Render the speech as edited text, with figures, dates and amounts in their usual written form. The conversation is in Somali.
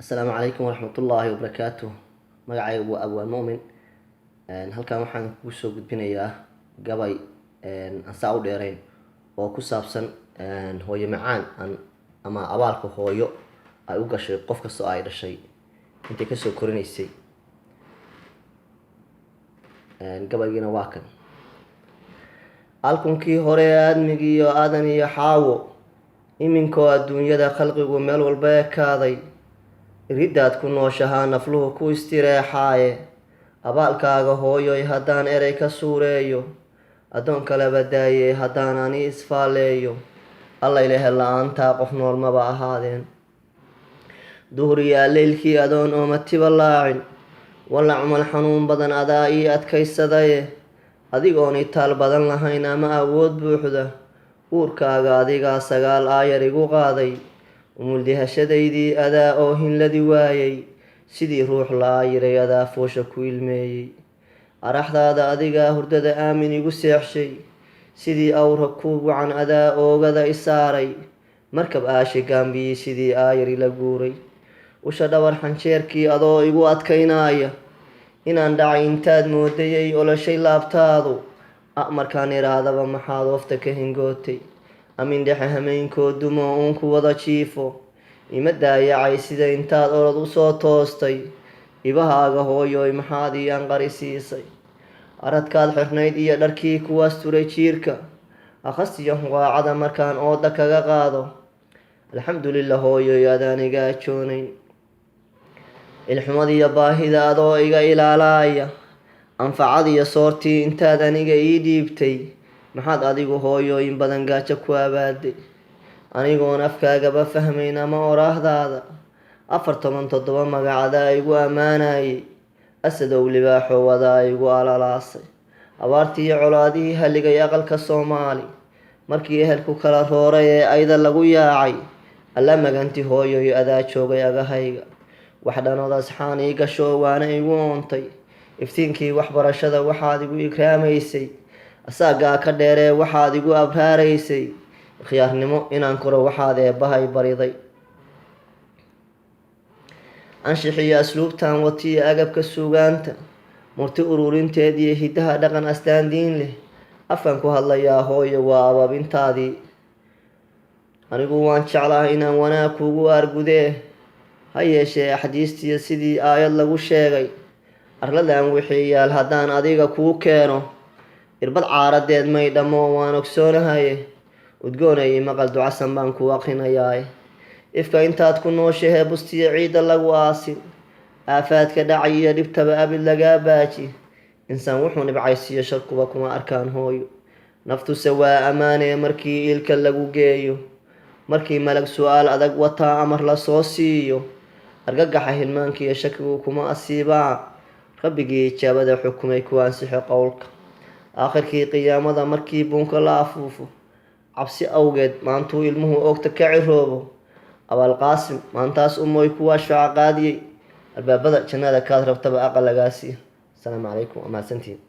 السلام عليكم ورحمة الله وبركاته. magacaygu waa Abwaan Muumin. halkan waxaan ku soo gudbinayaa gabay aan saa u dheerayn oo ku saabsan hooyo macaan ama abaalka hooyo ay u gashay qof kasta oo ay dhashay intay ka soo korinaysay. gabaygiina waa kan: halkunkii hore aadmigii iyo aadan iyo xaawo, iminkoo adduunyada khalqigu meel walba ekaaday, iridaad ku nooshahaa nafluhu ku istireexaaye, abaalkaaga hooyoy haddaan erey ka suureeyo, addoon kaleba daayey haddaan ani isfaalleeyo, alla ilahe la-aantaa qof nool maba ahaadeen. duhuriyaa leylkii adoon oomatiba laacin, walla cumal xanuun badan adaa ii adkaysadaye, adigoon itaal badan lahayn ama awood buuxda, uurkaaga adigaa sagaal aayar igu qaaday, umuldihashadaydii adaa oo hinladi waayey, sidii ruux la aayiray adaa foosha ku ilmeeyey. araxdaada adigaa hurdada aamin igu seexshay, sidii awra ku wacan adaa oogada i saaray, markab aashi gaambiyey sidii aayari la guuray. usha dhabar xanjeerkii adoo igu adkaynaaya, inaan dhacay intaad moodayay oloshay laabtaadu, markaan iraadaba maxaad oofta ka hingootay, amin dhexe hameenkoo dumo uun ku wada jiifo, ima daayacay sida intaad orod u soo toostay, ibahaaga hooyoy maxaad ii anqari siisay. aradkaad xirnayd iyo dharkii kuwaas turay jiirka, akhasiyo hunqaacada markaan ooda kaga qaado, alxamdulilah hooyoy adaan iga ajoonayn. ilxumadiyo baahida adoo iga ilaalaaya, anfacadiyo soortii intaad aniga ii dhiibtay, maxaad adigu hooyo in badan gaajo ku abaaday, anigoon afkaagaba fahmayn ama oraahdaada, 47 magacadaa igu ammaanayay, asadow libaaxow wadaa igu alalaasay. abaartiiyo colaadihii haligay aqalka Soomaali, markii ehelku kala rooray ee ayda lagu yaacay, alla maganti hooyoy adaa joogay agahayga, wax dhanoodaas xaan ii gasho waana igu oontay, iftiinkii waxbarashada waxaad igu ikraamaysay, asaagaa ka dheeree waxaad igu abraaraysay, khiyaarnimo inaan koro waxaad eebbahay bariday. anshixiyo asluubtan watiyo agabka suugaanta, murti ururinteed iyo hiddaha dhaqan astaan diin leh, afkan ku hadlayaa hooyo waa ababintaadii. anigu waan jeclahay inaan wanaag kuugu aargudee, ha yeeshee axdiistiyo sidii aayad lagu sheegay, arladan wixii yaal haddaan adiga kuu keeno, irbad caaradeed may dhammoo waan ogsoonahaye, udgoonay maqal ducasan baan kuu aqrinayaaye. ifka intaad ku nooshahee bustiyo ciidda lagu aasin, aafaadka dhacay iyo dhibtaba abid lagaa baaji, insaan wuxuu nibcaysiiyo sharkuba kuma arkaan hooyo. naftuse waa ammaanee markii iilka lagu geeyo, markii malag su-aal adag wataa amar la soo siiyo, argagaxa hilmaankiiyo shakigu kuma asiibaa, rabbigii ijaabada xukumay ku ansixo qowlka. aakhirkii qiyaamada markii buunka la afuufo, cabsi awgeed maantuu ilmuhu oogta ka ciroobo, abaalqaasim maantaas umoy kuwaa shaaca qaadiyey, albaabada jannada kaad rabtaba aqal lagaasiiyo. asalaamu calaykum, waa mahadsantihiin.